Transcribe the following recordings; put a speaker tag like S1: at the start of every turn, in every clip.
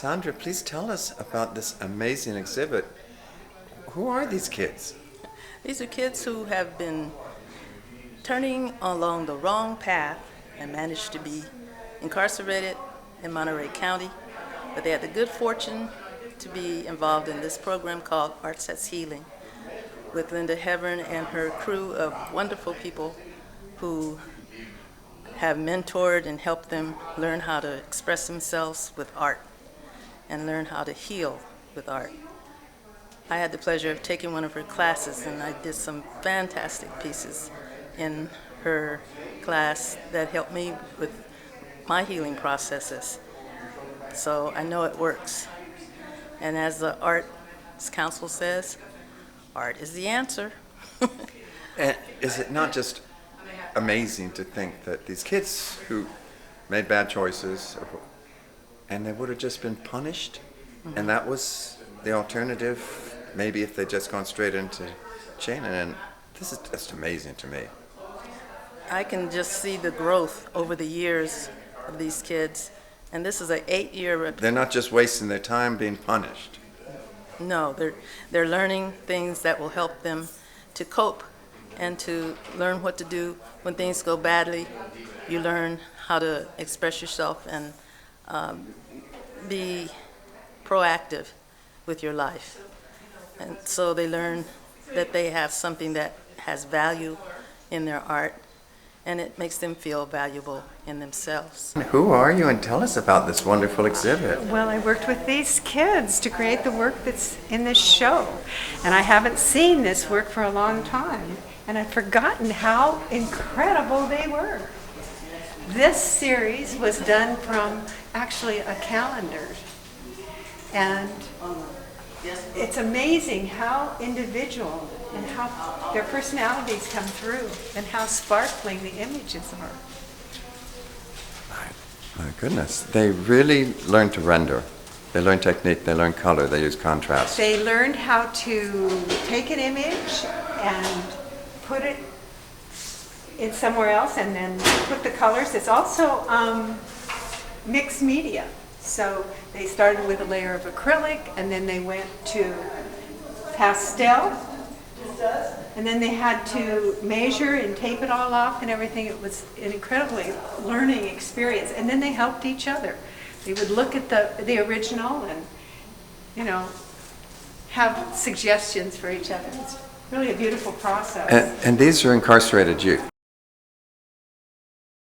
S1: Sandra, please tell us about this amazing exhibit. Who are these kids?
S2: These are kids who have been turning along the wrong path and managed to be incarcerated in Monterey County, but they had the good fortune to be involved in this program called Arts That's Healing with Linda Hevern and her crew of wonderful people who have mentored and helped them learn how to express themselves with art and learn how to heal with art. I had the pleasure of taking one of her classes, and I did some fantastic pieces in her class that helped me with my healing processes. So I know it works. And as the Arts Council says, art is the answer.
S1: And is it not just amazing to think that these kids who made bad choices and they would have just been punished, and that was the alternative, maybe if they'd just gone straight into jail? And this is just amazing to me.
S2: I can just see the growth over the years of these kids, and this is an 8-year.
S1: They're not just wasting their time being punished.
S2: No, they're learning things that will help them to cope and to learn what to do when things go badly. You learn how to express yourself and be proactive with your life. And so they learn that they have something that has value in their art, and it makes them feel valuable in themselves.
S1: Who are you, and tell us about this wonderful exhibit?
S3: Well, I worked with these kids to create the work that's in this show, and I haven't seen this work for a long time, and I'd forgotten how incredible they were. This series was done from actually a calendar, and it's amazing how individual and how their personalities come through and how sparkling the images are.
S1: My goodness, they really learn to render. They learn technique, they learn color, they use contrast.
S3: They learned how to take an image and put it in somewhere else and then put the colors. It's also mixed media. So they started with a layer of acrylic, and then they went to pastel, and then they had to measure and tape it all off and everything. It was an incredibly learning experience. And then they helped each other. They would look at the original and, have suggestions for each other. It's really a beautiful process.
S1: And these are incarcerated youth.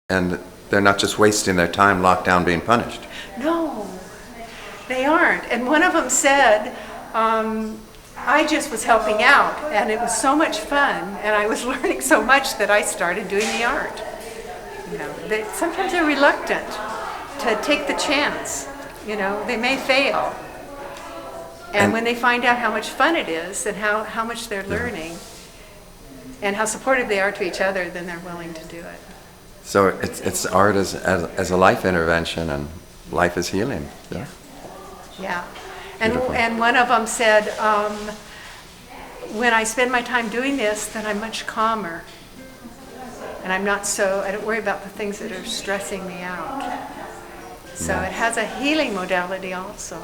S1: And they're not just wasting their time locked down being punished.
S3: No, they aren't. And one of them said, I just was helping out, and it was so much fun, and I was learning so much that I started doing the art. Sometimes they're reluctant to take the chance. They may fail. And when they find out how much fun it is and how much they're learning and how supportive they are to each other, then they're willing to do it.
S1: So it's art as a life intervention, and life is healing. Yeah.
S3: Yeah. And one of them said, when I spend my time doing this, then I'm much calmer. And I don't worry about the things that are stressing me out. So it has a healing modality also.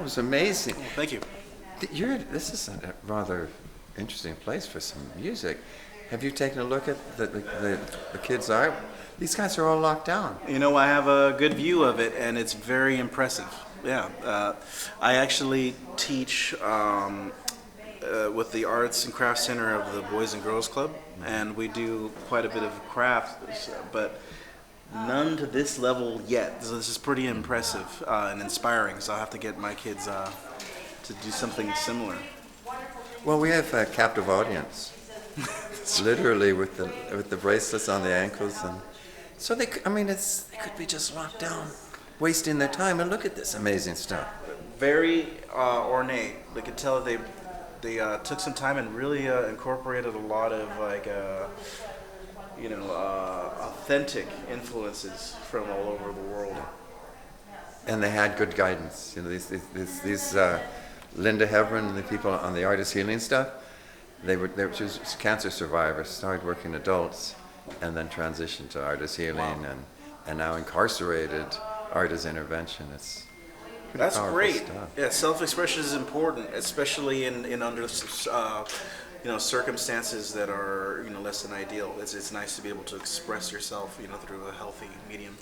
S1: was amazing.
S4: Thank you.
S1: This is a rather interesting place for some music. Have you taken a look at the kids' art? These guys are all locked down.
S4: You know, I have a good view of it, and it's very impressive. Yeah. I actually teach with the Arts and Crafts Center of the Boys and Girls Club, and we do quite a bit of crafts, but none to this level yet. So this is pretty impressive and inspiring, so I'll have to get my kids to do something similar.
S1: Well, we have a captive audience, literally with the bracelets on the ankles, and so they could be just locked down, wasting their time. And look at this amazing stuff.
S4: Very ornate. They could tell they took some time and really incorporated a lot of authentic influences from all over the world.
S1: And they had good guidance. You know, these Linda Hevern and the people on the Artist Healing stuff, they were just cancer survivors, started working adults, and then transitioned to Artist Healing, and now incarcerated artist intervention. It's
S4: That's great.
S1: Stuff.
S4: Yeah, self-expression is important, especially in under circumstances that are less than ideal. It's nice to be able to express yourself through a healthy medium.